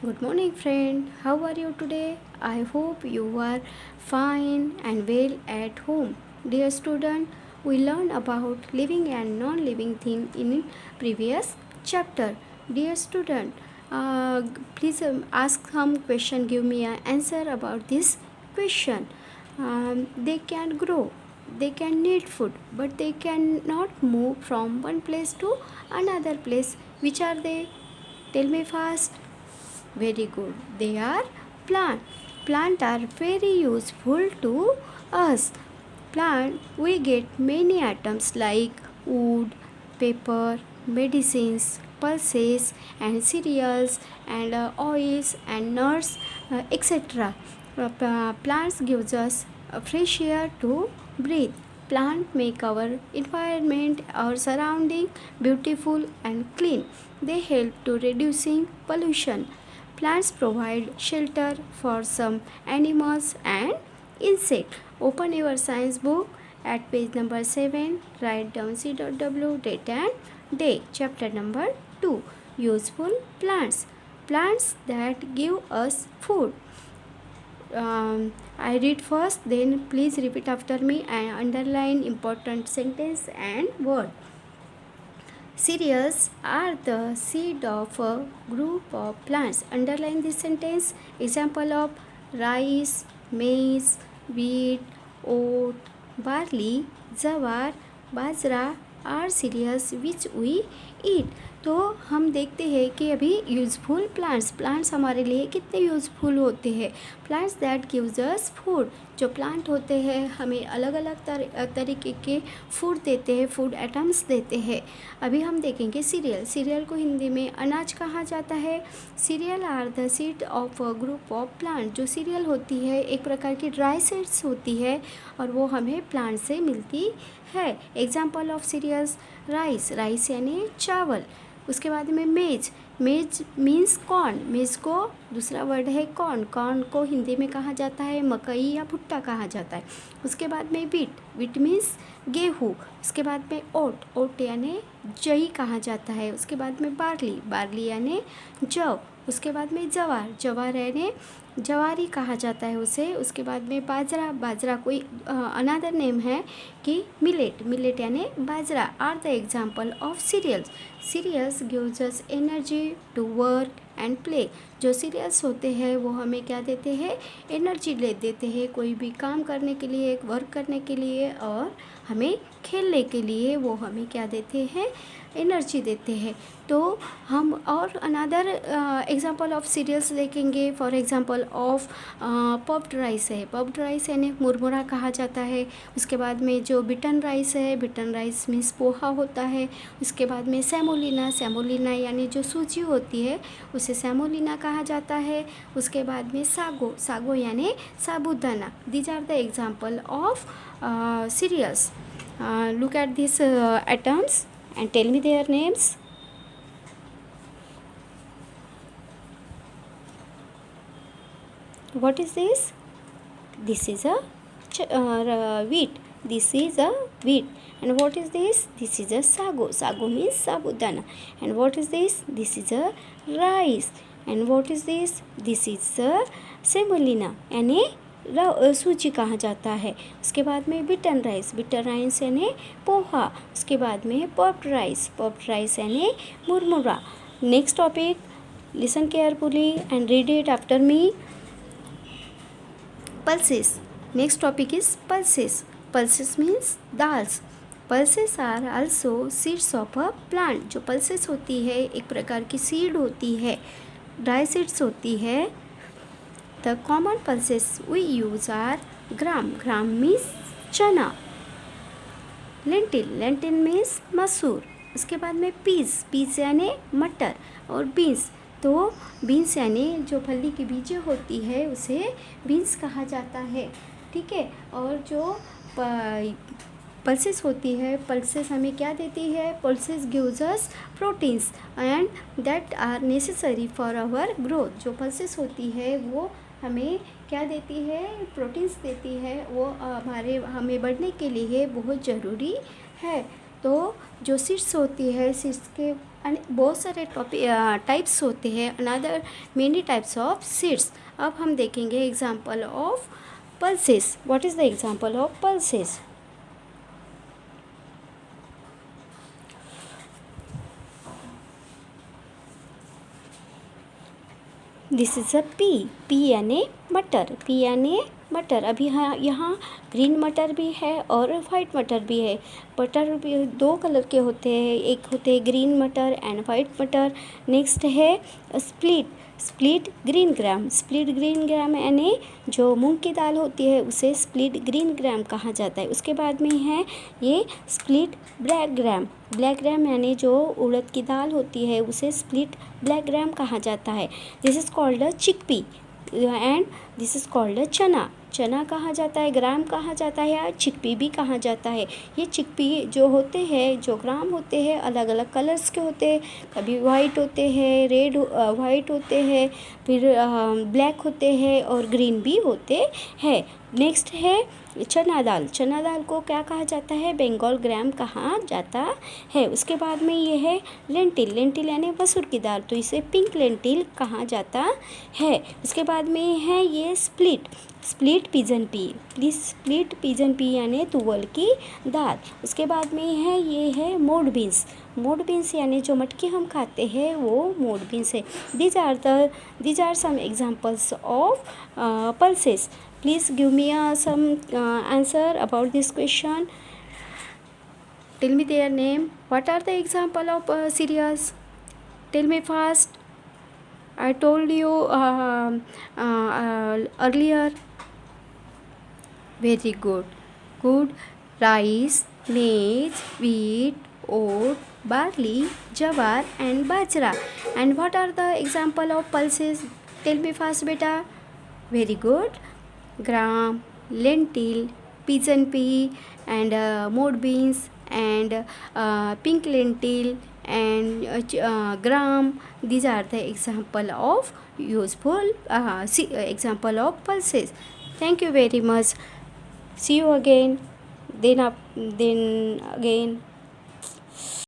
Good morning, friend. How are you today? I hope you are fine and well at home. Dear student, we learned about living and non-living thing in previous chapter. Dear student, please ask some question. Give me an answer about this question. They can grow. They can need food, but they cannot move from one place to another place. Which are they? Tell me fast. Very good. They are plant. Plant are very useful to us. Plant we get many items like wood, paper, medicines, pulses and cereals and oils and nuts, etc. Plants gives us fresh air to breathe. Plants make our environment, our surrounding beautiful and clean. They help to reducing pollution. Plants provide shelter for some animals and insects. Open your science book at page number 7. Write down C.W. date and day. Chapter number 2. Useful plants. Plants that give us food. I read first, then please repeat after me and underline important sentence and word. Cereals are the seed of a group of plants. Underline this sentence. Example of rice, maize, wheat, oat, barley, jawar, bajra are cereals which we eat. तो हम देखते हैं कि अभी useful plants हमारे लिए कितने useful होते हैं. Plants that gives us food. जो प्लांट होते हैं हमें अलग अलग तरीके के फूड देते हैं, फूड आइटम्स देते हैं. अभी हम देखेंगे सीरियल को हिंदी में अनाज कहा जाता है. Cereal are the seed of a group of plant. जो सीरियल होती है एक प्रकार की ड्राई सीड्स होती है और वो हमें प्लांट से मिलती है. एग्जाम्पल ऑफ सीरियल्स राइस यानी चावल. उसके बाद में मेज मीन्स कॉर्न. मेज को दूसरा वर्ड है कॉर्न को हिंदी में कहा जाता है मकई या भुट्टा कहा जाता है. उसके बाद में वीट मीन्स गेहूँ. उसके बाद में ओट यानी जई कहा जाता है. उसके बाद में बार्ली यानी जव. उसके बाद में जवार यानी जवारी कहा जाता है उसे. उसके बाद में बाजरा कोई अनदर नेम है कि मिलेट यानी बाजरा are the example of cereals gives us energy to work and play. जो सीरियल्स होते हैं वो हमें क्या देते हैं, एनर्जी देते हैं कोई भी काम करने के लिए, वर्क करने के लिए और हमें खेलने के लिए. वो हमें क्या देते हैं, एनर्जी देते हैं. तो हम और अनदर एग्जांपल ऑफ सीरियल्स देखेंगे. For example of puffed rice है. पफ्ड राइस यानी मुरमुरा कहा जाता है. उसके बाद में जो बिटन राइस मीन्स पोहा होता है. उसके बाद में सेमोलिना यानी जो सूजी होती है उसे सेमोलिना कहा जाता है. उसके बाद में सागो यानी साबूदाना. These are the example of cereals. Look at these items and tell me their names. What is this? This is a wheat. This is a wheat. And what is this? This is a sago means sabudana. And what is this? This is a rice. And what is this? This is a semolina यानी सूजी कहा जाता है. उसके बाद में बिटन rice यानी पोहा. उसके बाद में पॉप्ड राइस यानी मुरमुरा. Next topic, listen carefully and read it after me. Pulses. Next topic is pulses means dals. Pulses are also seeds of a plant. जो पल्सेस होती है एक प्रकार की सीड होती है, ड्राई सीड्स होती है. The common pulses we use are gram means चना. lentil means मसूर. उसके बाद में पीस यानी मटर और बीन्स. तो बीन्स यानी जो फली की बीजें होती है उसे बीन्स कहा जाता है. ठीक है. और जो पल्सेस होती है, पल्सेस हमें क्या देती है, pulses gives us proteins and that are necessary for our growth. जो पल्सेस होती है वो हमें क्या देती है, प्रोटीन्स देती है. वो हमें बढ़ने के लिए बहुत ज़रूरी है. तो जो सीड्स होती है, सीड्स के बहुत सारे टाइप्स होते हैं, another many types of seeds. अब हम देखेंगे example of pulses. What is the example of pulses? This is a P यानी मटर. पी यानी मटर. अभी यहाँ ग्रीन मटर भी है और वाइट मटर भी है. मटर भी दो कलर के होते हैं, एक होते हैं ग्रीन मटर एंड वाइट मटर. नेक्स्ट है split green gram. Split green gram यानी जो मूंग की दाल होती है उसे स्प्लिट ग्रीन ग्राम कहा जाता है. उसके बाद में है ये split black gram. Black gram यानी जो उड़द की दाल होती है उसे स्प्लिट ब्लैक ग्राम कहा जाता है. This is called a chickpea and this is called a चना. चना कहा जाता है, ग्राम कहा जाता है या चिकपी भी कहा जाता है. ये चिकपी जो होते हैं, जो ग्राम होते हैं, अलग अलग कलर्स के होते हैं. कभी वाइट होते हैं, रेड वाइट होते हैं, फिर ब्लैक होते हैं और ग्रीन भी होते हैं. नेक्स्ट है चना दाल. चना दाल को क्या कहा जाता है? बंगाल ग्राम कहा जाता है. उसके बाद में ये है लेंटिल. लेंटिल यानी मसूर की दाल, तो इसे पिंक लेंटिल कहा जाता है. उसके बाद में है ये split pigeon P. Split pigeon P यानी तुवल की दाल. उसके बाद में है ये है मोड बीन्स. मोड बीन्स यानी जो मटकी हम खाते हैं वो मोड बीन्स है. These are some examples of pulses. Please give me some answer about this question. Tell me their name. What are the example of cereals? Tell me fast. I told you earlier. Very good. Rice, maize, wheat, oat, barley, jawar and bajra. And what are the example of pulses? Tell me fast, beta. Very good. Gram, lentil, pigeon pea and mood beans and pink lentil and gram. These are the example of useful example of pulses. Thank you very much. See you again. Then again.